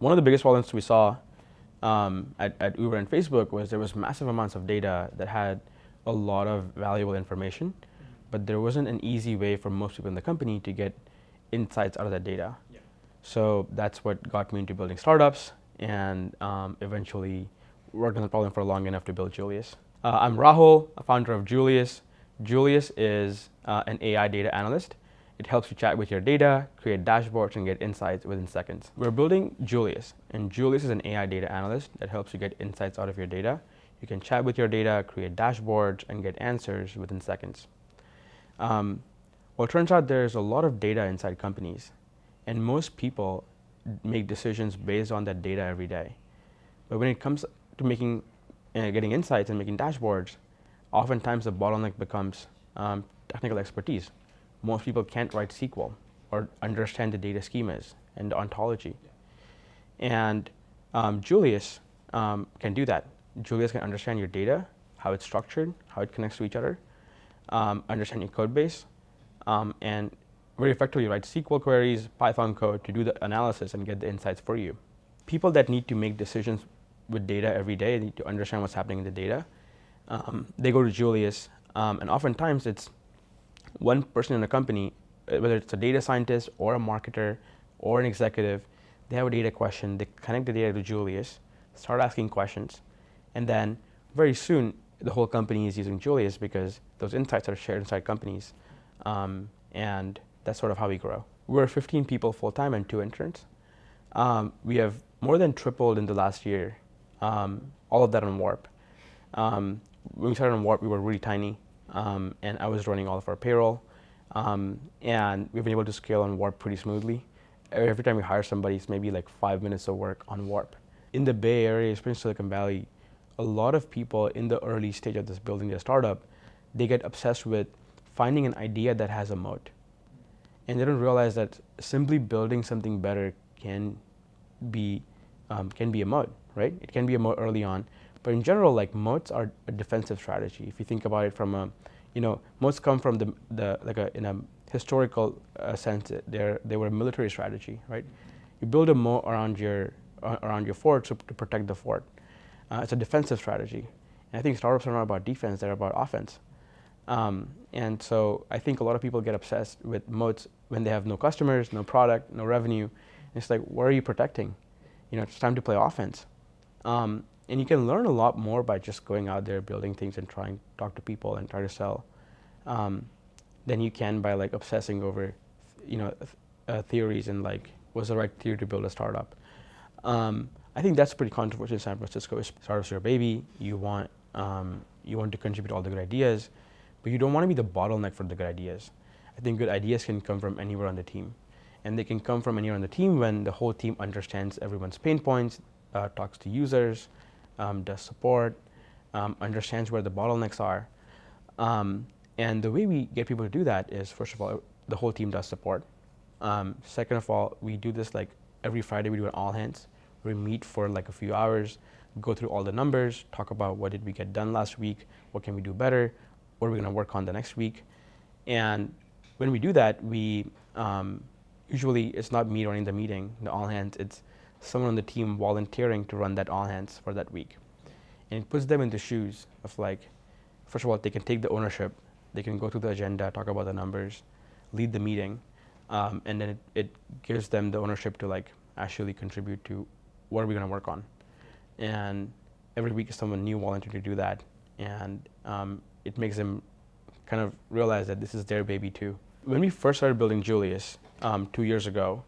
One of the biggest problems we saw at Uber and Facebook was there was massive amounts of data that had a lot of valuable information, but there wasn't an easy way for most people in the company to get insights out of that data. Yeah. So that's what got me into building startups, and eventually worked on the problem for long enough to build Julius. I'm Rahul, a founder of Julius. Julius is an AI data analyst. It helps you chat with your data, create dashboards, and get insights within seconds. We're building Julius, and Julius is an AI data analyst that helps you get insights out of your data. You can chat with your data, create dashboards, and get answers within seconds. Well, it turns out there's a lot of data inside companies, and most people make decisions based on that data every day. But when it comes to making, getting insights and making dashboards, oftentimes the bottleneck becomes technical expertise. Most people can't write SQL or understand the data schemas and the ontology. And Julius can do that. Julius can understand your data, how it's structured, how it connects to each other, understand your code base, and very effectively write SQL queries, Python code to do the analysis and get the insights for you. People that need to make decisions with data every day, need to understand what's happening in the data, they go to Julius, and oftentimes it's one person in a company, whether it's a data scientist or a marketer or an executive, they have a data question, they connect the data to Julius, start asking questions, and then very soon the whole company is using Julius because those insights are shared inside companies, and that's sort of how we grow. We're 15 people full-time and 2 interns. We have more than tripled in the last year, all of that on Warp. When we started on Warp, we were really tiny. And I was running all of our payroll, and we've been able to scale on Warp pretty smoothly. Every time we hire somebody, it's maybe like 5 minutes of work on Warp. In the Bay Area, especially Silicon Valley, a lot of people in the early stage of this building their startup, they get obsessed with finding an idea that has a moat. And they don't realize that simply building something better can be a moat, right? It can be a moat early on. But in general, like moats are a defensive strategy. If you think about it from a, moats come from in a historical sense. They were a military strategy, right? You build a moat around your fort to protect the fort. It's a defensive strategy. And I think startups are not about defense; they're about offense. And so I think a lot of people get obsessed with moats when they have no customers, no product, no revenue. And it's like, what are you protecting? It's time to play offense. And you can learn a lot more by just going out there, building things, and trying to talk to people and try to sell, than you can by like obsessing over, theories and like what's the right theory to build a startup. I think that's pretty controversial in San Francisco. Startups are your baby. You want to contribute all the good ideas, but you don't want to be the bottleneck for the good ideas. I think good ideas can come from anywhere on the team, and they can come from anywhere on the team when the whole team understands everyone's pain points, talks to users, does support, understands where the bottlenecks are. And the way we get people to do that is, first of all, the whole team does support. Second of all, we do this like every Friday. We do an all hands. We meet for like a few hours, go through all the numbers, talk about what did we get done last week, what can we do better, what are we going to work on the next week. And when we do that, we usually it's not me running the meeting, the all hands. It's someone on the team volunteering to run that all hands for that week. And it puts them in the shoes of like, first of all, they can take the ownership, they can go through the agenda, talk about the numbers, lead the meeting, and then it gives them the ownership to like actually contribute to what are we going to work on. And every week is someone new volunteering to do that, and it makes them kind of realize that this is their baby too. When we first started building Julius 2 years ago,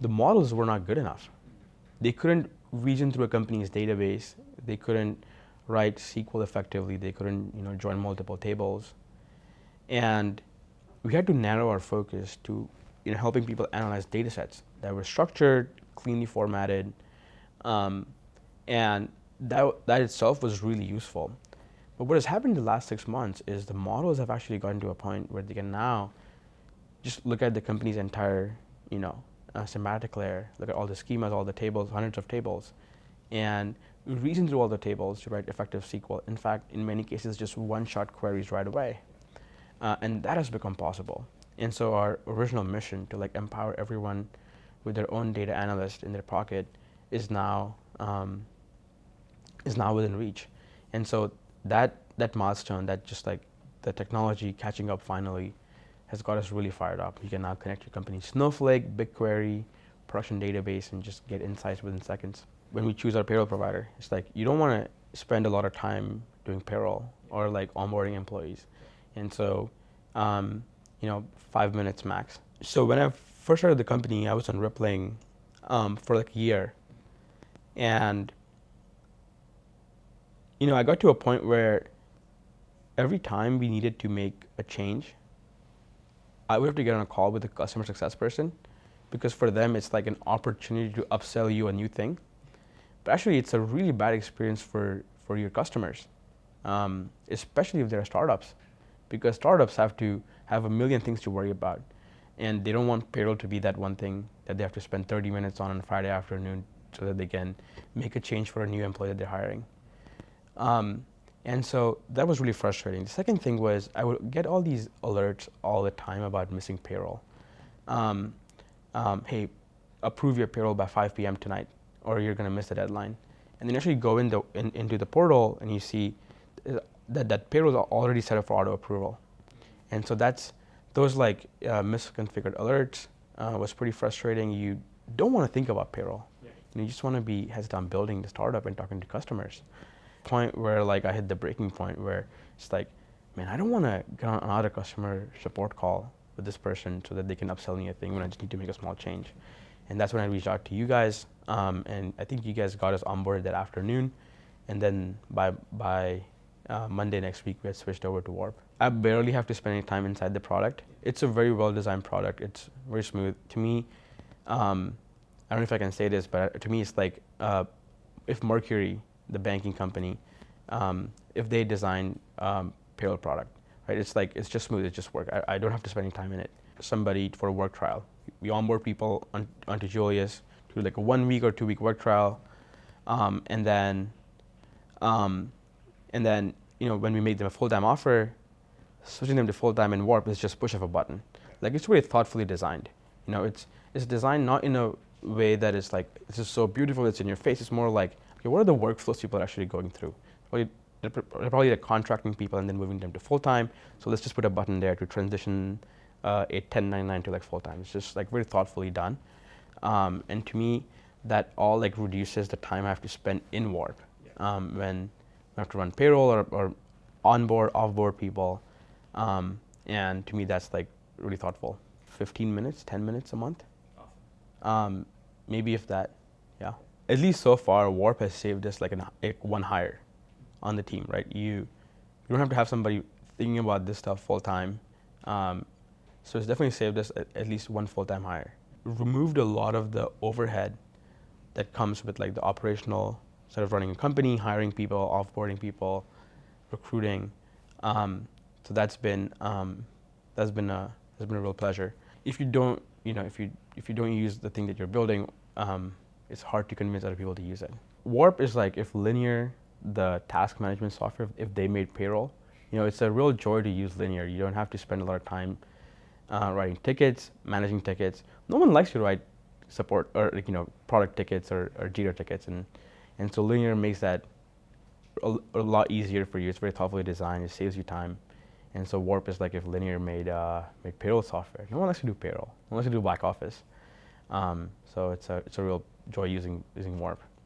the models were not good enough. They couldn't reason through a company's database. They couldn't write SQL effectively. They couldn't, join multiple tables. And we had to narrow our focus to, helping people analyze data sets that were structured, cleanly formatted, and that itself was really useful. But what has happened in the last 6 months is the models have actually gotten to a point where they can now just look at the company's entire, semantic layer, look at all the schemas, all the tables, hundreds of tables, and reason through all the tables to write effective SQL. In fact, in many cases, just one-shot queries right away. And that has become possible. And so our original mission to like empower everyone with their own data analyst in their pocket is now within reach. And so that milestone, that just like the technology catching up finally, has got us really fired up. You can now connect your company Snowflake, BigQuery, production database, and just get insights within seconds. When we choose our payroll provider, it's like you don't want to spend a lot of time doing payroll or like onboarding employees. And so, 5 minutes max. So when I first started the company, I was on Rippling for like a year. And, I got to a point where every time we needed to make a change, I would have to get on a call with a customer success person, because for them it's like an opportunity to upsell you a new thing. But actually it's a really bad experience for your customers, especially if they're startups, because startups have to have a million things to worry about, and they don't want payroll to be that one thing that they have to spend 30 minutes on a Friday afternoon so that they can make a change for a new employee that they're hiring. And so that was really frustrating. The second thing was I would get all these alerts all the time about missing payroll. Hey, approve your payroll by 5 p.m. tonight, or you're going to miss the deadline. And then you actually go into the portal and you see that payroll is already set up for auto approval. And so those misconfigured alerts was pretty frustrating. You don't want to think about payroll. Yeah. You just want to be heads down building the startup and talking to customers. Point where I hit the breaking point where it's like, man, I don't want to get on another customer support call with this person so that they can upsell me a thing when I just need to make a small change. And that's when I reached out to you guys, and I think you guys got us onboarded that afternoon, and then by Monday next week we had switched over to Warp. I barely have to spend any time inside the product. It's a very well designed product. It's very smooth. To me, I don't know if I can say this, but to me it's like if Mercury, the banking company, if they design payroll product, right? It's just smooth, it just works. I don't have to spend any time in it. Somebody for a work trial, we onboard people onto Julius to like a 1 week or 2 week work trial, and then when we make them a full-time offer, switching them to full-time in Warp is just push of a button. Like, it's really thoughtfully designed. It's designed not in a way that is like this is so beautiful it's in your face. It's more like, okay, what are the workflows people are actually going through? They're probably like contracting people and then moving them to full-time. So let's just put a button there to transition a 1099 to like full-time. It's just like very thoughtfully done. And to me, that all like reduces the time I have to spend in Warp when I have to run payroll or onboard, offboard people. And to me, that's like really thoughtful. 15 minutes, 10 minutes a month. Awesome. Maybe if that, yeah. At least so far, Warp has saved us like one hire on the team, right? You don't have to have somebody thinking about this stuff full time. So it's definitely saved us at least one full-time hire. Removed a lot of the overhead that comes with like the operational sort of running a company, hiring people, offboarding people, recruiting. So that's been a real pleasure. If you don't, if you don't use the thing that you're building, it's hard to convince other people to use it. Warp is like if Linear, the task management software, if they made payroll, it's a real joy to use Linear. You don't have to spend a lot of time writing tickets, managing tickets. No one likes to write support or product tickets or Jira tickets, and so Linear makes that a lot easier for you. It's very thoughtfully designed. It saves you time. And so Warp is like if Linear made payroll software. No one likes to do payroll. No one likes to do back office. So it's a real joy using Warp.